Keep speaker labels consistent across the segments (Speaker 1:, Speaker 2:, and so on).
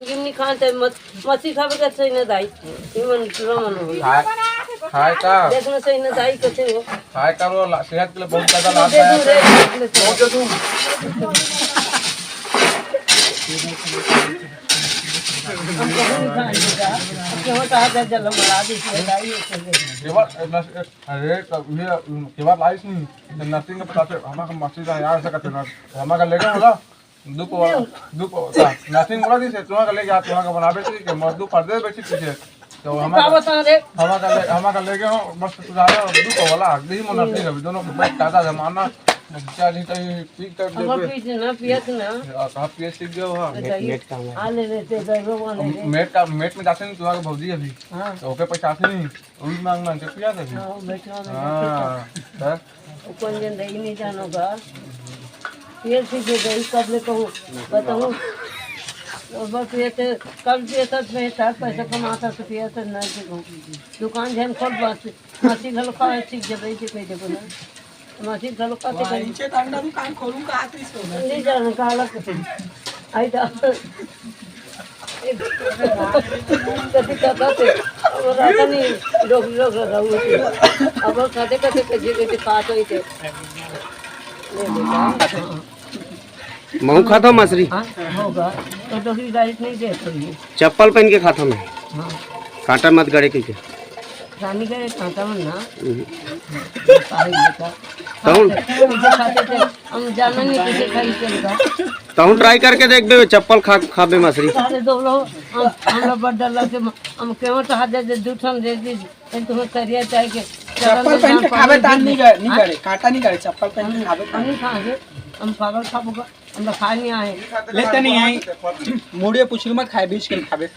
Speaker 1: गिमनी खाते मच्छी खावे का सही न दाई इमन रमन हो
Speaker 2: खाए का
Speaker 1: देखना सही न दाई कैसे हो
Speaker 2: खाए का वो सेहत के लिए बहुत ज्यादा लाभ है। पहुंचो तुम
Speaker 1: हम कहीं खाएंगे क्यों कहा जल मरा दी दाई
Speaker 2: अरे केवल लाइस नहीं नथिंग का पता है हमारा मछली का यार ऐसा करते ना हमारा लेगा बोला दुप नथिंग बोला दी से तुम्हारा लेके आप तुम्हारा बनावे थी कि मर्दू पर्दे बेची पीछे तो हमारा लेके हो बस सुधारे दुप वाला दी मन नथिंग अभी दोनों बैठ दादा जमाना क्या नहीं कहीं पीक कर दे
Speaker 1: हम पीछ ना पियत ना
Speaker 2: कहां पिए सीख गए हो
Speaker 1: मेट का आ ले लेते भगवान
Speaker 2: मेट में जाते नहीं तुम्हारा भौजी अभी
Speaker 1: हां
Speaker 2: तो ओके पैसा नहीं वही मांग के पिया था
Speaker 1: हां बैठा
Speaker 2: हां
Speaker 1: कौन जन नहीं नहीं जानोगा ये सीखे गई कब ले कहूँ बताऊँ बस ये तो कल से तक में था पैसा कमाता तो पिया तो नहीं सीखूँ दुकान जैन खोल बात मासी घर का सीख जब ऐसे कोई देखो ना मासी घर का तो कहीं
Speaker 3: नीचे अंडा दुकान खोलूँ का आती सो
Speaker 1: नहीं जाने का अलग आई था कभी कहता थे और रात नहीं रोक रहा हूँ अब खाते खाते कैसे पास हुई थे
Speaker 4: महू खाता मछली
Speaker 1: होगा तो डोरी डाइट नहीं देते
Speaker 4: चप्पल पहन के खाता मैं
Speaker 1: हाँ
Speaker 4: कांटा मत गड़े के
Speaker 1: रानी का एक कांटा में ना खाते थे हम जाना नहीं किसे खाई चलेगा
Speaker 4: तो हम ट्राई करके देख बे चप्पल खाबे मछली
Speaker 1: सारे दो लोग हम लोग बड़ डर लगे हम क्यों तो हाथ दे दूठन दे दी तुम्हें करिए चाहे के
Speaker 3: चप्पल पहन के खावे तान नहीं करे कांटा नहीं करे चप्पल पहन के खावे
Speaker 1: हम नहीं खाएंगे हम पागल खाबोगा हम लोग खा नहीं आए
Speaker 3: लेते नहीं आई मुड़िए पूछ मत खाए बीच के खावे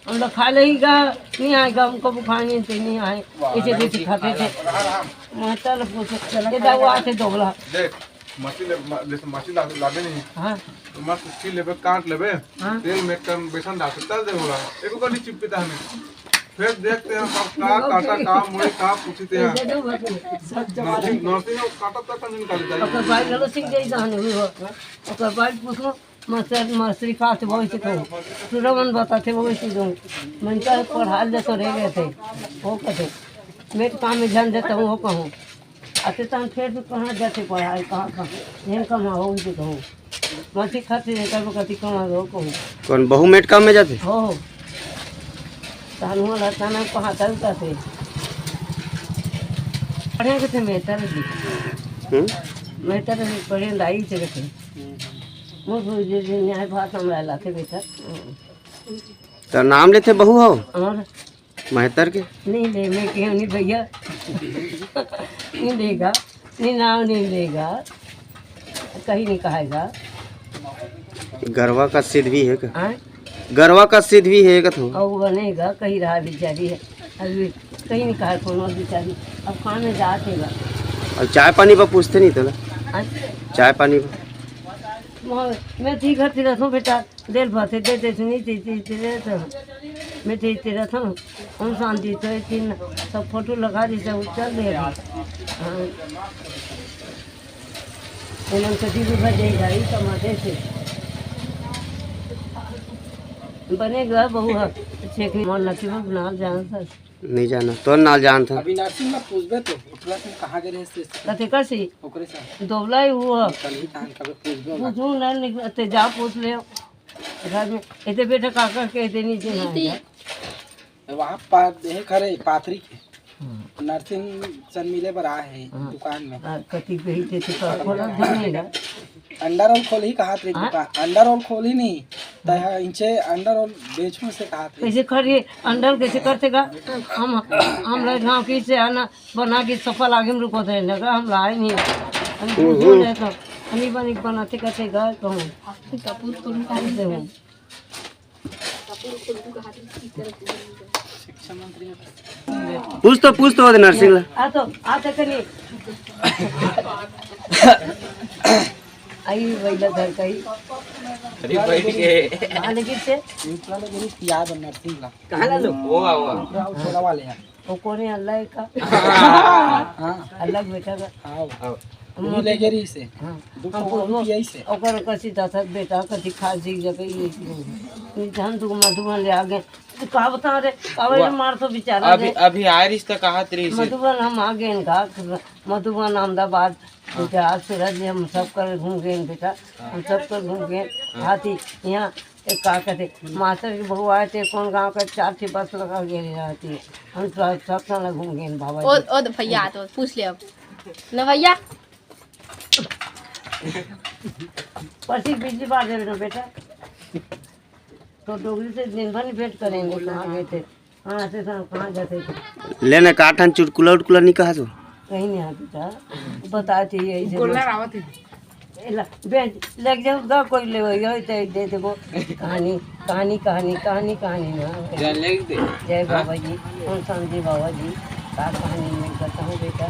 Speaker 1: हम लोग खा लेगा नहीं आएगा हमको बुखार नहीं आए इसे जैसे खाते थे मास्टर पूछे ये वो आते दोगला
Speaker 2: देख मछली लागे नहीं
Speaker 1: हाँ
Speaker 2: तो मस्त छील लेबे काट लेबे
Speaker 1: हाँ
Speaker 2: तेल में कम बेसन डाल के तल दे बोला एको का नहीं चिपकता हमें फिर देखते हैं सब का काटा का मुड़े का पूछते हैं नर्सिंग काटा तक नहीं निकाल जाए
Speaker 1: ओकर बाइक लो सीख जाई जाने हुई हो ओकर बाइक पूछो मास्टर मास्टरी का तो वही सिखाओ सुरमन बताते वही सीखो मन का पढ़ा ले तो रह गए थे वो कहते मेरे काम में ध्यान देता हूँ वो कहूँ आते तो फिर भी कहाँ जाते पढ़ाई कहाँ यहीं कमा हो उनसे कहूँ मछली खाते हैं कभी कभी कमा हो कहूँ
Speaker 4: कौन बहु मेट काम में जाते
Speaker 1: हो तानुआ रहता ना कहाँ तलता थे पढ़े के थे मेहतर जी मेहतर पढ़े लाई थे थे मुझे न्याय भाषा में लाते बेटा
Speaker 4: तो नाम लेते बहु हो
Speaker 1: और
Speaker 4: महतर के
Speaker 1: नहीं ले मैं क्यों नहीं भैया नहीं देगा नहीं नाम नहीं देगा कहीं नहीं कहेगा
Speaker 4: गरवा का सिद्ध भी है क्या
Speaker 1: हाँ
Speaker 4: गरवा का सिद्ध भी है क्या
Speaker 1: और वो बनेगा कहीं रहा बेचारी है अभी कहीं नहीं कहा कौन और बेचारी अब खाने जातेगा
Speaker 4: और चाय पानी पर पूछते नहीं तो
Speaker 1: हाँ
Speaker 4: चाय पानी पर
Speaker 1: मैं ठीक करती रहता हूँ बेटा देर भाते देते थे नहीं देते रहता हूँ मैं देखते रहता हूँ हम शांति तो तीन सब फोटो लगा दी सब चल रहे हाँ उन्होंने कभी भी भजेगा ही कमाते थे बनेगा बहु छेक मन लकी में बना जान था
Speaker 4: नहीं जाना तो नाल जान था
Speaker 3: अभी नर्सिंग में पूछबे तो उठला तुम कहां गए से
Speaker 1: कते कैसे
Speaker 3: ओकरे से
Speaker 1: दोबला ही हुआ
Speaker 3: कल ही कान कबे पूछबे
Speaker 1: पूछूं ना निकलते जा पूछ ले घर में इतने बेटा काका के इतने नीचे ना
Speaker 3: वहां पर देख करे पाथरी के नर्सिंग सन मिले पर आए हैं दुकान में
Speaker 1: कति पे ही थे खोला धनेगा
Speaker 3: अंडा रोल खोल ही कहा थे दुकान अंडा रोल खोल ही नहीं तया इंचे अंडा रोल बेचने से कहा थे
Speaker 1: कैसे खड़िए अंडर कैसे करतेगा हम लोग गाँव की से आना बना के सफल आगे में रुको थे लगा हम लाए नहीं हम बोल रहे तो हनी बनी बनाते करते गए कहूँ से हूँ
Speaker 3: शिक्षा मंत्री
Speaker 4: पूछ तो नर्सिंग ला
Speaker 1: आते करिए आई वही घर का ही
Speaker 4: अरे भाई के
Speaker 1: आने की से
Speaker 3: निकला ले याद नर्सिंग ला
Speaker 4: कहां ला लो वो आओ
Speaker 3: छोड़ा वाले हैं
Speaker 1: वो कौन है अल्लाह का
Speaker 3: हां
Speaker 1: अल्लाह बेटा का
Speaker 3: आओ वही ले गेरी से
Speaker 1: हाँ
Speaker 3: दुख
Speaker 1: हम
Speaker 3: वही
Speaker 1: पूछो
Speaker 3: पियाई से
Speaker 1: ओकर कसी दसत बेटा कसी खासी जगह ये हम तो मधुबन ले आगे तो का बता रे कावे मार तो बेचारा
Speaker 5: अभी अभी आए रिश्ता कहा तरी से
Speaker 1: मधुबन हम आ गए इनका मधुबन अहमदाबाद गुजरात सूरत हम सब कर घूम गए बेटा हम सब कर घूम गए हाथी यहाँ एक का कहते मास्टर की बहू आए थे कौन गांव का 4 बस लगा गए रहती है हम सब साल घूम गए बाबा
Speaker 6: ओ भैया तो पूछ ले अब ना भैया
Speaker 1: परसी बिजली बार दे ना बेटा तो डोगरी से दिन भर भेंट करेंगे कहाँ गए थे कहाँ से कहाँ जाते थे
Speaker 4: लेने काठन चुटकुला उटकुला नहीं कहा तो
Speaker 1: कहीं नहीं आ बेटा बताए थे यही बेंच लग जाऊगा कोई ले दे देखो कहानी कहानी कहानी कहानी कहानी ना जय बाबा जी ओम शांति बाबा जी का कहानी मैं बताऊँ बेटा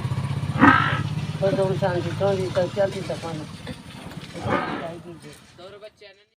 Speaker 1: तो ओम शांति तो चलती तक